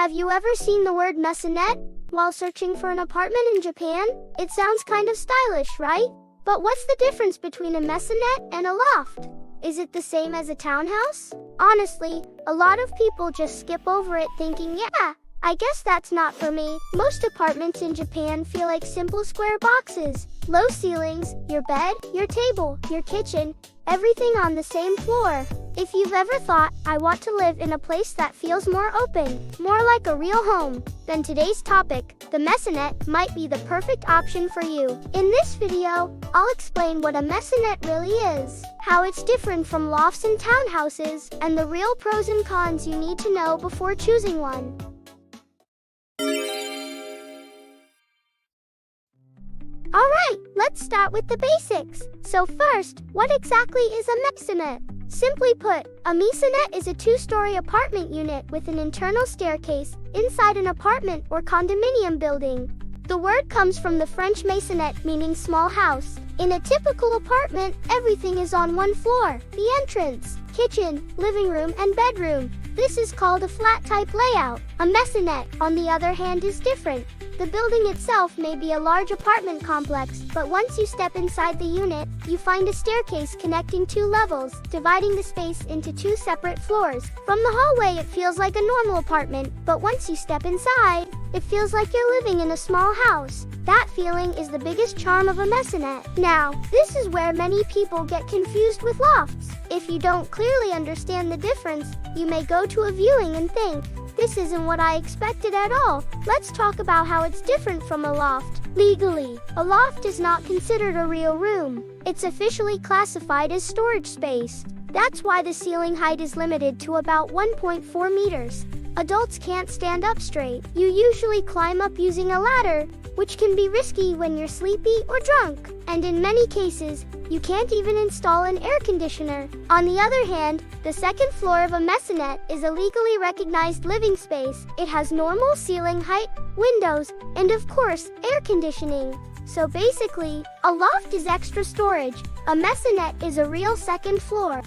Have you ever seen the word Maisonette while searching for an apartment in Japan? It sounds kind of stylish, right? But what's the difference between a Maisonette and a loft? Is it the same as a townhouse? Honestly, a lot of people just skip over it thinking, yeah, I guess that's not for me. Most apartments in Japan feel like simple square boxes. Low ceilings, your bed, your table, your kitchen, everything on the same floor. If you've ever thought, I want to live in a place that feels more open, more like a real home, then today's topic, the Maisonette, might be the perfect option for you. In this video, I'll explain what a Maisonette really is, how it's different from lofts and townhouses, and the real pros and cons you need to know before choosing one. Alright, let's start with the basics. So first, what exactly is a Maisonette? Simply put, a Maisonette is a two-story apartment unit with an internal staircase inside an apartment or condominium building. The word comes from the French maisonette, meaning small house. In a typical apartment, everything is on one floor: the entrance, kitchen, living room, and bedroom. This is called a flat-type layout. A Maisonette, on the other hand, is different. The building itself may be a large apartment complex, but once you step inside the unit, you find a staircase connecting two levels, dividing the space into two separate floors. From the hallway, it feels like a normal apartment, but once you step inside, it feels like you're living in a small house. That feeling is the biggest charm of a Maisonette. Now, this is where many people get confused with lofts. If you don't clearly understand the difference, you may go to a viewing and think, this isn't what I expected at all. Let's talk about how it's different from a loft. Legally, a loft is not considered a real room. It's officially classified as storage space. That's why the ceiling height is limited to about 1.4 meters. Adults can't stand up straight. You usually climb up using a ladder, which can be risky when you're sleepy or drunk. And in many cases, you can't even install an air conditioner. On the other hand, the second floor of a Maisonette is a legally recognized living space. It has normal ceiling height, windows, and of course, air conditioning. So basically, a loft is extra storage. A Maisonette is a real second floor.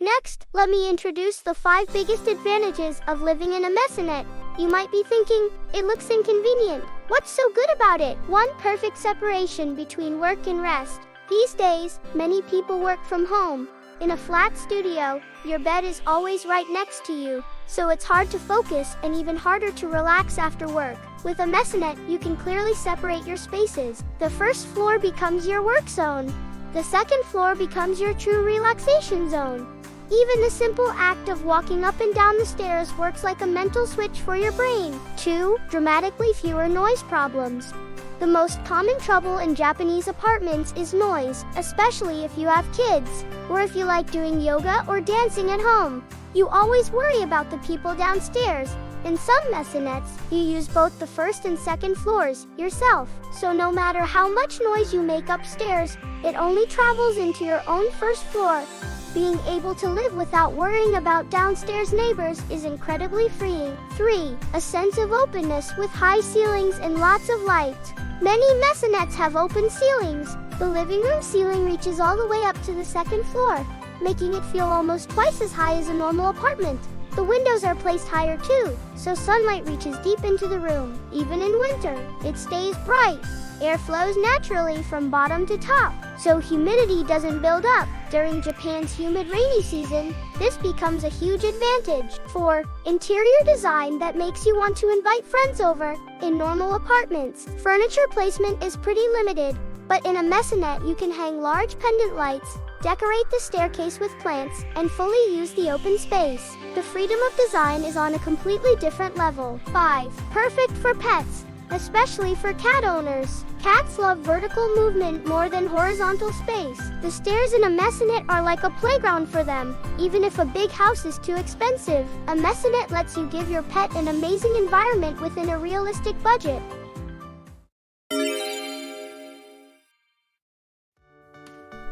Next, let me introduce the 5 biggest advantages of living in a Maisonette. You might be thinking, it looks inconvenient. What's so good about it? 1. Perfect separation between work and rest. These days, many people work from home. In a flat studio, your bed is always right next to you, so it's hard to focus and even harder to relax after work. With a Maisonette, you can clearly separate your spaces. The first floor becomes your work zone. The second floor becomes your true relaxation zone. Even the simple act of walking up and down the stairs works like a mental switch for your brain. 2. Dramatically fewer noise problems. The most common trouble in Japanese apartments is noise, especially if you have kids, or if you like doing yoga or dancing at home. You always worry about the people downstairs. In some Maisonettes, you use both the first and second floors yourself. So no matter how much noise you make upstairs, it only travels into your own first floor. Being able to live without worrying about downstairs neighbors is incredibly freeing. 3. A sense of openness with high ceilings and lots of light. Many Maisonettes have open ceilings. The living room ceiling reaches all the way up to the second floor, making it feel almost twice as high as a normal apartment. The windows are placed higher too, so sunlight reaches deep into the room. Even in winter, it stays bright. Air flows naturally from bottom to top, so humidity doesn't build up. During Japan's humid rainy season, this becomes a huge advantage. 4. Interior design that makes you want to invite friends over. In normal apartments, furniture placement is pretty limited, but in a Maisonette you can hang large pendant lights, decorate the staircase with plants, and fully use the open space. The freedom of design is on a completely different level. 5. Perfect for pets, especially for cat owners. Cats love vertical movement more than horizontal space. The stairs in a Maisonette are like a playground for them, even if a big house is too expensive. A Maisonette lets you give your pet an amazing environment within a realistic budget.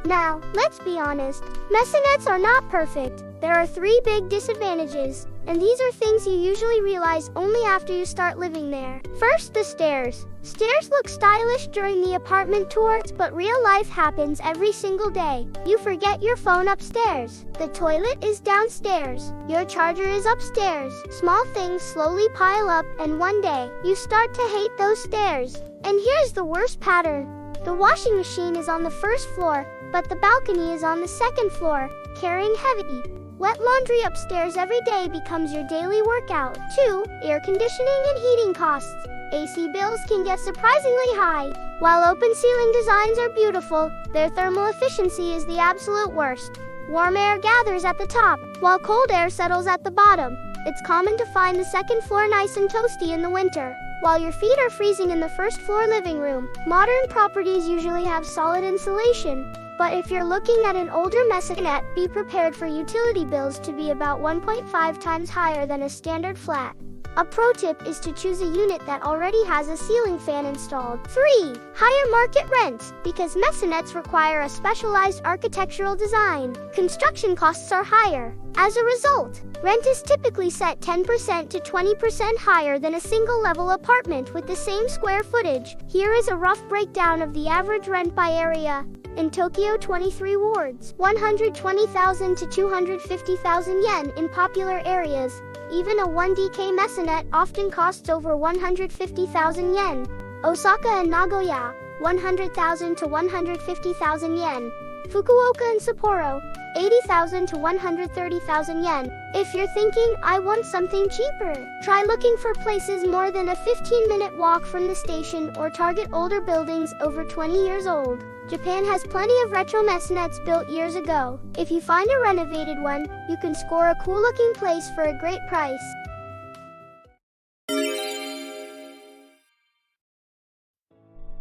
Now, let's be honest, Maisonettes are not perfect. There are 3 big disadvantages, and these are things you usually realize only after you start living there. First, the stairs. Stairs look stylish during the apartment tour, but real life happens every single day. You forget your phone upstairs. The toilet is downstairs. Your charger is upstairs. Small things slowly pile up, and one day, you start to hate those stairs. And here's the worst pattern. The washing machine is on the first floor, but the balcony is on the second floor, carrying heavy. Wet laundry upstairs every day becomes your daily workout. 2. Air conditioning and heating costs. AC bills can get surprisingly high. While open ceiling designs are beautiful, their thermal efficiency is the absolute worst. Warm air gathers at the top, while cold air settles at the bottom. It's common to find the second floor nice and toasty in the winter, while your feet are freezing in the first floor living room. Modern properties usually have solid insulation, but if you're looking at an older Maisonette, be prepared for utility bills to be about 1.5 times higher than a standard flat. A pro tip is to choose a unit that already has a ceiling fan installed. 3. Higher market rents. Because Maisonettes require a specialized architectural design, construction costs are higher. As a result, rent is typically set 10% to 20% higher than a single-level apartment with the same square footage. Here is a rough breakdown of the average rent by area. In Tokyo, 23 wards, 120,000 to 250,000 yen in popular areas. Even a 1DK Maisonette often costs over 150,000 yen. Osaka and Nagoya, 100,000 to 150,000 yen. Fukuoka and Sapporo, 80,000 to 130,000 yen. If you're thinking, I want something cheaper, try looking for places more than a 15-minute walk from the station or target older buildings over 20 years old. Japan has plenty of retro Maisonettes built years ago. If you find a renovated one, you can score a cool-looking place for a great price.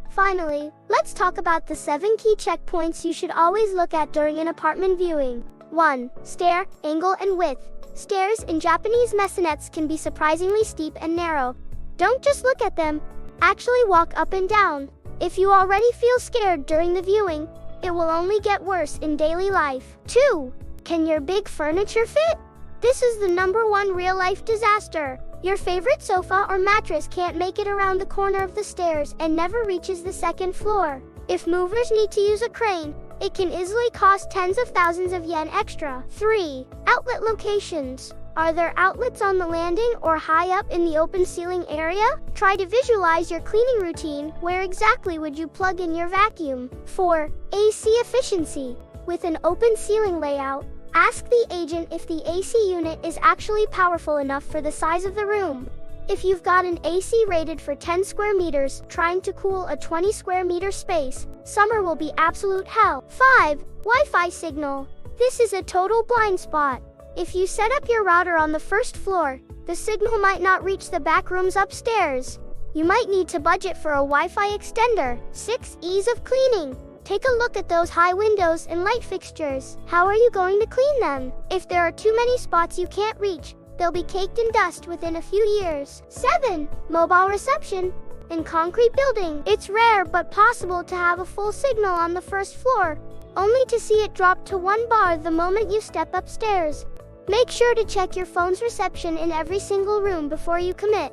Finally, let's talk about the 7 key checkpoints you should always look at during an apartment viewing. 1. Stair, angle and width. Stairs in Japanese Maisonettes can be surprisingly steep and narrow. Don't just look at them, actually walk up and down. If you already feel scared during the viewing, it will only get worse in daily life. 2. Can your big furniture fit? This is the #1 real-life disaster. Your favorite sofa or mattress can't make it around the corner of the stairs and never reaches the second floor. If movers need to use a crane, it can easily cost tens of thousands of yen extra. 3. Outlet locations. Are there outlets on the landing or high up in the open ceiling area? Try to visualize your cleaning routine. Where exactly would you plug in your vacuum? 4. AC efficiency. With an open ceiling layout, ask the agent if the AC unit is actually powerful enough for the size of the room. If you've got an AC rated for 10 square meters, trying to cool a 20 square meter space, summer will be absolute hell. 5. Wi-Fi signal. This is a total blind spot. If you set up your router on the first floor, the signal might not reach the back rooms upstairs. You might need to budget for a Wi-Fi extender. 6. Ease of cleaning. Take a look at those high windows and light fixtures. How are you going to clean them? If there are too many spots you can't reach, they'll be caked in dust within a few years. 7. Mobile reception. In concrete building, it's rare but possible to have a full signal on the first floor, only to see it drop to 1 bar the moment you step upstairs. Make sure to check your phone's reception in every single room before you commit.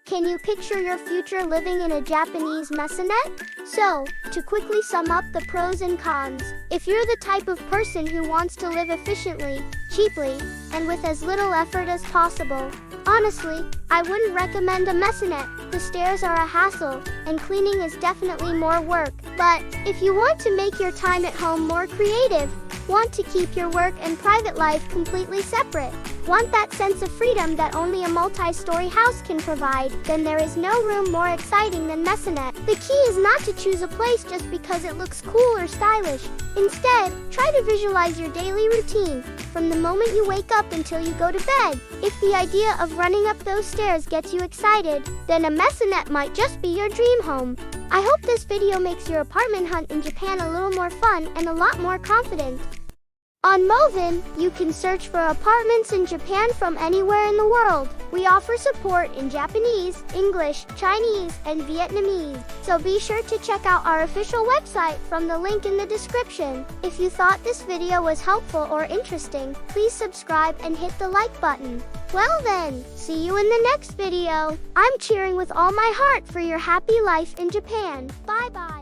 Can you picture your future living in a Japanese Maisonette? So, to quickly sum up the pros and cons, if you're the type of person who wants to live efficiently, cheaply, and with as little effort as possible, honestly, I wouldn't recommend a Maisonette. The stairs are a hassle, and cleaning is definitely more work. But if you want to make your time at home more creative, want to keep your work and private life completely separate, want that sense of freedom that only a multi-story house can provide, then there is no room more exciting than Maisonette. The key is not to choose a place just because it looks cool or stylish. Instead, try to visualize your daily routine, from the moment you wake up until you go to bed. If the idea of running up those stairs gets you excited, then a Maisonette might just be your dream home. I hope this video makes your apartment hunt in Japan a little more fun and a lot more confident. On Movin, you can search for apartments in Japan from anywhere in the world. We offer support in Japanese, English, Chinese, and Vietnamese. So be sure to check out our official website from the link in the description. If you thought this video was helpful or interesting, please subscribe and hit the like button. Well then, see you in the next video. I'm cheering with all my heart for your happy life in Japan. Bye bye.